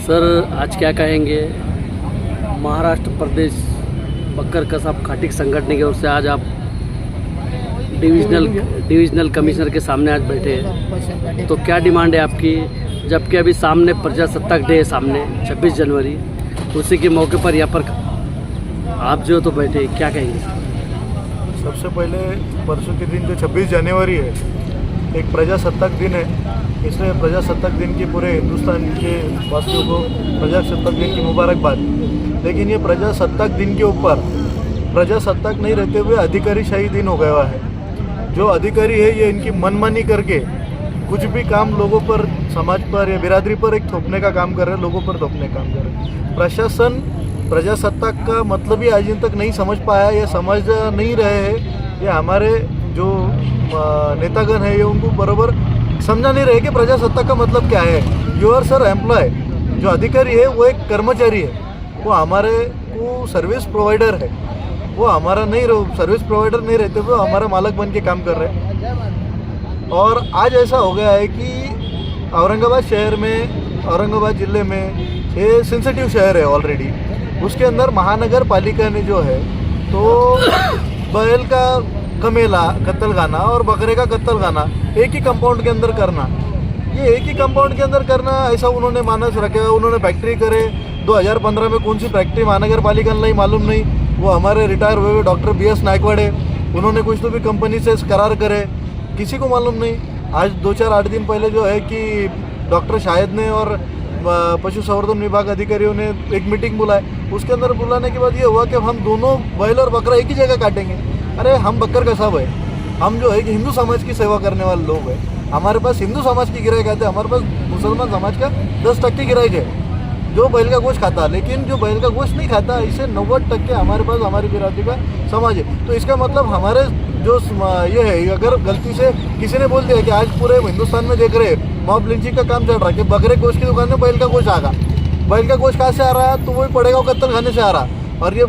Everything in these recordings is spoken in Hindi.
सर आज क्या कहेंगे, महाराष्ट्र प्रदेश बक्कर कसाब खाटिक संगठन की ओर से आज आप डिविजनल कमिश्नर के सामने आज बैठे हैं, तो क्या डिमांड है आपकी? जबकि अभी सामने प्रजासत्ताक डे है, सामने 26 जनवरी, उसी के मौके पर यहाँ पर आप जो तो बैठे, क्या कहेंगे? सबसे पहले परसों के दिन जो 26 जनवरी है एक प्रजासत्ताक दिन है, इसलिए प्रजासत्ताक दिन की पूरे हिंदुस्तान के वासियों को प्रजासत्ताक दिन की मुबारकबाद। लेकिन ये प्रजासत्ताक दिन के ऊपर प्रजासत्ताक नहीं रहते हुए अधिकारीशाही दिन हो गया है। जो अधिकारी है ये इनकी मनमानी करके कुछ भी काम लोगों पर, समाज पर या बिरादरी पर एक थोपने का काम कर रहे हैं, लोगों पर थोपने का काम कर रहे हैं। प्रशासन प्रजासत्ताक का मतलब ही आज तक नहीं समझ पाया, ये समझ नहीं रहे हैं। ये हमारे जो नेतागण है ये उनको बराबर समझा नहीं रहे कि प्रजासत्ताक का मतलब क्या है। योर सर एम्प्लॉय, जो अधिकारी है वो एक कर्मचारी है, वो हमारे को सर्विस प्रोवाइडर है, वो हमारा नहीं सर्विस प्रोवाइडर नहीं रहते हुए हमारा मालक बन के काम कर रहे हैं। और आज ऐसा हो गया है कि औरंगाबाद शहर में, औरंगाबाद ज़िले में ये सेंसिटिव शहर है ऑलरेडी, उसके अंदर महानगर पालिका ने जो है तो बैल का कमेला कत्तलखाना और बकरे का कत्तलखाना एक ही कंपाउंड के अंदर करना, ये एक ही कंपाउंड के अंदर करना ऐसा उन्होंने मानस रखे। उन्होंने फैक्ट्री करे 2015 में, कौन सी फैक्ट्री महानगर पालिका नहीं मालूम नहीं, वो हमारे रिटायर हुए डॉक्टर BS नायकवाड़े, उन्होंने कुछ तो भी कंपनी से करार करे, किसी को मालूम नहीं। आज 2-4-8 दिन पहले जो है कि डॉक्टर शाहिद ने और पशु संवर्धन विभाग अधिकारियों ने एक मीटिंग बुलाई, उसके अंदर बुलाने के बाद ये हुआ कि हम दोनों बैल और बकरा एक ही जगह काटेंगे। अरे हम बक्कर कसाब है, हम जो है कि हिंदू समाज की सेवा करने वाले लोग हैं, हमारे पास हिंदू समाज की गिराइक आते हैं, हमारे पास मुसलमान समाज का 10% गिराइक है जो बैल का गोश्त खाता, लेकिन जो बैल का गोश्त नहीं खाता इसे 90% हमारे पास हमारी बिरादरी का समाज है। तो इसका मतलब हमारे जो ये है, अगर गलती से किसी ने बोल दिया कि आज पूरे हिंदुस्तान में देख रहे मॉब लिंचिंग का काम चल रहा है कि बकरे गोश्त की दुकान में बैल का गोश्त आगा, बैल का गोश्त कहाँ से आ रहा है तो वही पड़ेगा कत्तल खाने से आ रहा, और ये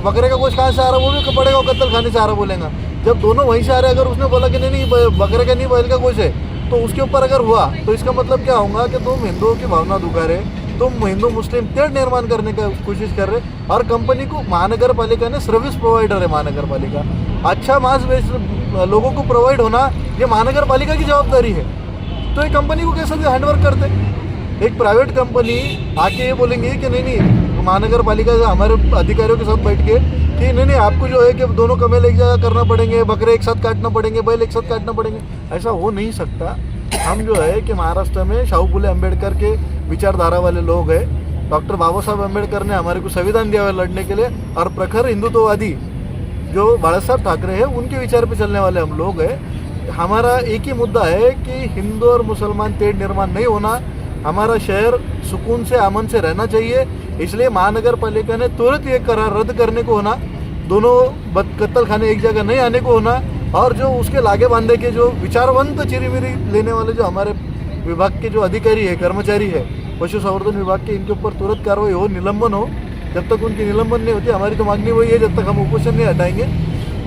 बकरे का गोश्त कहाँ से आ रहा है वो भी पड़ेगा कत्तल खाने से आ रहा बोलेगा। जब दोनों वहीं से आ रहे हैं, अगर उसने बोला कि नहीं बकरे का नहीं बैल का गोश्त है, तो उसके ऊपर अगर हुआ तो इसका मतलब क्या होगा कि तुम हिंदुओं की भावना दुखा रहे, तुम हिंदू मुस्लिम तेड़ निर्माण करने का कोशिश कर रहे। और कंपनी को महानगर पालिका ने सर्विस प्रोवाइडर है, महानगर पालिका अच्छा मांस बेच लोगों को प्रोवाइड होना ये महानगर पालिका की जवाबदारी है। तो ये कंपनी को कैसे हैंडवर्क करते? एक प्राइवेट कंपनी आके ये बोलेंगे कि नहीं महानगर पालिका से हमारे अधिकारियों के साथ बैठ के कि नहीं आपको जो है कि दोनों कमेल एक जगह करना पड़ेंगे, बकरे एक साथ काटना पड़ेंगे, बैल एक साथ काटना पड़ेंगे, ऐसा हो नहीं सकता। हम जो है कि महाराष्ट्र में शाहू फुले अम्बेडकर के विचारधारा वाले लोग हैं। डॉक्टर बाबा साहब अम्बेडकर ने हमारे को संविधान दिया है लड़ने के लिए, और प्रखर हिंदुत्ववादी जो बाला साहब ठाकरे हैं उनके विचार पे चलने वाले हम लोग हैं। हमारा एक ही मुद्दा है कि हिंदू और मुसलमान तेड़ निर्माण नहीं होना, हमारा शहर सुकून से अमन से रहना चाहिए। इसलिए महानगर पालिका ने तुरंत ये करार रद्द करने को होना, दोनों कत्तल खाने एक जगह नहीं आने को होना, और जो उसके लागे बांधे के जो विचारवंत चिरीमिरी लेने वाले जो हमारे विभाग के जो अधिकारी है, कर्मचारी है, पशु संवर्धन विभाग के, इनके ऊपर तुरंत कार्रवाई हो, निलंबन हो। जब तक उनकी निलंबन नहीं होती हमारी तो मांगनी वही है, जब तक हम उपोषण नहीं हटाएंगे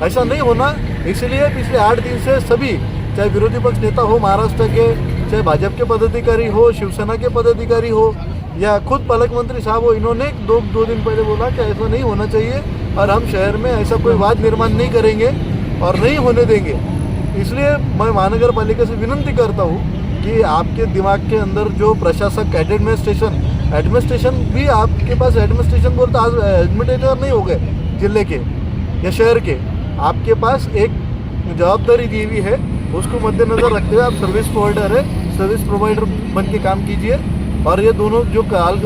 ऐसा नहीं होना। इसलिए पिछले 8 दिन से सभी, चाहे विरोधी पक्ष नेता हो महाराष्ट्र के, चाहे भाजपा के पदाधिकारी हो, शिवसेना के पदाधिकारी हो, या खुद पालक मंत्री साहब हो, इन्होंने दो दिन पहले बोला कि ऐसा नहीं होना चाहिए और हम शहर में ऐसा कोई वाद निर्माण नहीं करेंगे और नहीं होने देंगे। इसलिए मैं महानगर पालिका से विनती करता हूँ कि आपके दिमाग के अंदर जो प्रशासक एडमिनिस्ट्रेशन भी, आपके पास एडमिनिस्ट्रेशन बोलते आज एडमिनिस्ट्रेटर नहीं हो गए जिले के या शहर के, आपके पास एक जवाबदारी दी हुई है, उसको मद्देनजर रखते हुए आप सर्विस प्रोवाइडर है, सर्विस प्रोवाइडर बन के काम कीजिए। और ये दोनों जो काल